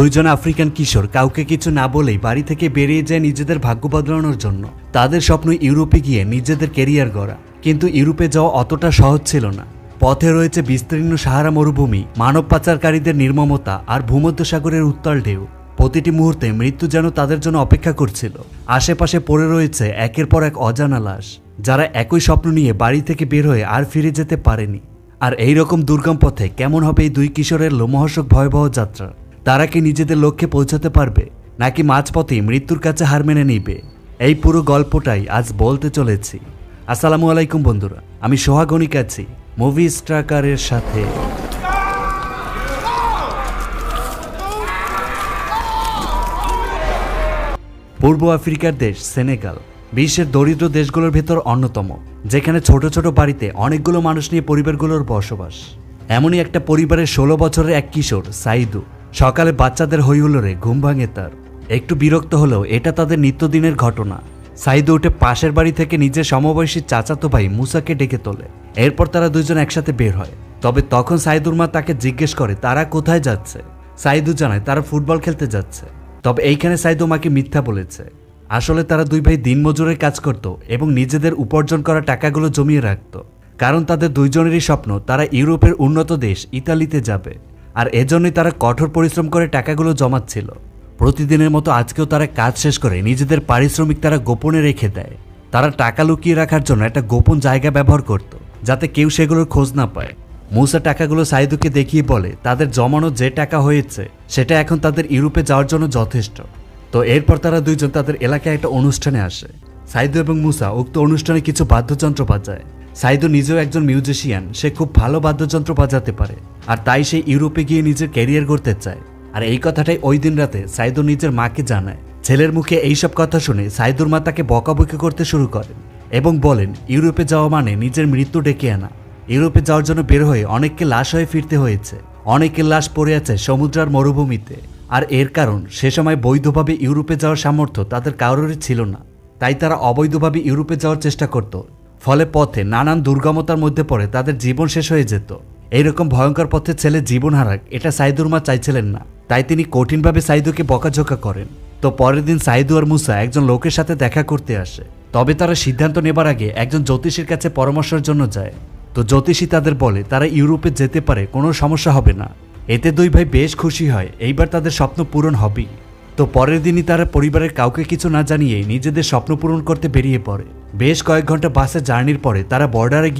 দুইজন আফ্রিকান কিশোর কাউকে কিছু না বলেই বাড়ি থেকে বেরিয়ে যায় নিজেদের ভাগ্য বদলানোর জন্য। তাদের স্বপ্ন ইউরোপে গিয়ে নিজেদের ক্যারিয়ার গড়া, কিন্তু ইউরোপে যাওয়া অতটা সহজ ছিল না। পথে রয়েছে বিস্তীর্ণ সাহারা মরুভূমি, মানব পাচারকারীদের নির্মমতা আর ভূমধ্যসাগরের উত্তাল ঢেউ। প্রতিটি মুহূর্তে মৃত্যু যেন তাদের জন্য অপেক্ষা করছিল। আশেপাশে পড়ে রয়েছে একের পর এক অজানা লাশ, যারা একই স্বপ্ন নিয়ে বাড়ি থেকে বের হয়ে আর ফিরে যেতে পারেনি। আর এই রকম দুর্গম পথে কেমন হবে এই দুই কিশোরের লোমহর্ষক ভয়াবহ যাত্রা? তারা কি নিজেদের লক্ষ্যে পৌঁছাতে পারবে, নাকি মাঝপথেই মৃত্যুর কাছে হার মেনে নিবে? এই পুরো গল্পটাই আজ বলতে চলেছি। আসসালামু আলাইকুম বন্ধুরা, আমি সোহাগনিক আছি মুভি স্ট্রাকারের সাথে। পূর্ব আফ্রিকার দেশ সেনেগাল বিশ্বের দরিদ্র দেশগুলোর ভেতর অন্যতম, যেখানে ছোট ছোট বাড়িতে অনেকগুলো মানুষ নিয়ে পরিবারগুলোর বসবাস। এমনই একটা পরিবারের 16 বছরের এক কিশোর সাইদু। সকালে বাচ্চাদের হইহুল্লোড়ে ঘুম ভাঙে তার। একটু বিরক্ত হলেও এটা তাদের নিত্যদিনের ঘটনা। সাইদু উঠে পাশের বাড়ি থেকে নিজের সমবয়সী চাচাতো ভাই মুসাকে ডেকে তোলে। এরপর তারা দুজন একসাথে বের হয়। তবে তখন সাইদুর মা তাকে জিজ্ঞেস করে তারা কোথায় যাচ্ছে। সাইদু জানায় তারা ফুটবল খেলতে যাচ্ছে। তবে এইখানে সাইদু মাকে মিথ্যা বলেছে। আসলে তারা দুই ভাই দিনমজুরের কাজ করত এবং নিজেদের উপার্জন করা টাকাগুলো জমিয়ে রাখত, কারণ তাদের দুইজনেরই স্বপ্ন তারা ইউরোপের উন্নত দেশ ইতালিতে যাবে। আর এজন্যই তারা কঠোর পরিশ্রম করে টাকাগুলো জমাচ্ছিল। প্রতিদিনের মতো আজকেও তারা কাজ শেষ করে নিজেদের পারিশ্রমিক তারা গোপনে রেখে দেয়। তারা টাকা লুকিয়ে রাখার জন্য একটা গোপন জায়গা ব্যবহার করত, যাতে কেউ সেগুলোর খোঁজ না পায়। মুসা টাকাগুলো সাইদুকে দেখিয়ে বলে তাদের জমানো যে টাকা হয়েছে সেটা এখন তাদের ইউরোপে যাওয়ার জন্য যথেষ্ট। তো এরপর তারা দুইজন তাদের এলাকায় একটা অনুষ্ঠানে আসে। সাইদু এবং মুসা উক্ত অনুষ্ঠানে কিছু বাদ্যযন্ত্র বাজায়। সাইদু নিজেও একজন মিউজিশিয়ান, সে খুব ভালো বাদ্যযন্ত্র বাজাতে পারে, আর তাই সে ইউরোপে গিয়ে নিজের ক্যারিয়ার করতে চায়। আর এই কথাটাই ওই দিন রাতে সাইদু নিজের মাকে জানায়। ছেলের মুখে এইসব কথা শুনে সাইদুর মা তাকে বকাবকি করতে শুরু করেন এবং বলেন ইউরোপে যাওয়া মানে নিজের মৃত্যু ডেকে আনা। ইউরোপে যাওয়ার জন্য বের হয়ে অনেককে লাশ হয়ে ফিরতে হয়েছে, অনেকের লাশ পড়ে আছে সমুদ্রের মরুভূমিতে। আর এর কারণ সে সময় বৈধভাবে ইউরোপে যাওয়ার সামর্থ্য তাদের কারোরই ছিল না, তাই তারা অবৈধভাবে ইউরোপে যাওয়ার চেষ্টা করত। ফলে পথে নানান দুর্গমতার মধ্যে পড়ে তাদের জীবন শেষ হয়ে যেত। এইরকম ভয়ঙ্কর পথে ছেলে জীবন হারাক এটা সাইদুর মা চাইছিলেন না, তাই তিনি কঠিনভাবে সাইদুকে বকাঝোকা করেন। তো পরের দিন সাইদু আর মুসা একজন লোকের সাথে দেখা করতে আসে। তবে তারা সিদ্ধান্ত নেবার আগে একজন জ্যোতিষীর কাছে পরামর্শের জন্য যায়। তো জ্যোতিষী তাদের বলে তারা ইউরোপে যেতে পারে, কোনো সমস্যা হবে না। এতে দুই ভাই বেশ খুশি হয়, এইবার তাদের স্বপ্ন পূরণ হবেই। তো পরের দিনই তারা পরিবারের কাউকে কিছু না জানিয়েই নিজেদের স্বপ্ন পূরণ করতে বেরিয়ে পড়ে। বেশ কয়েক ঘন্টা বাসে জার্নির পরে তারা বর্ডারে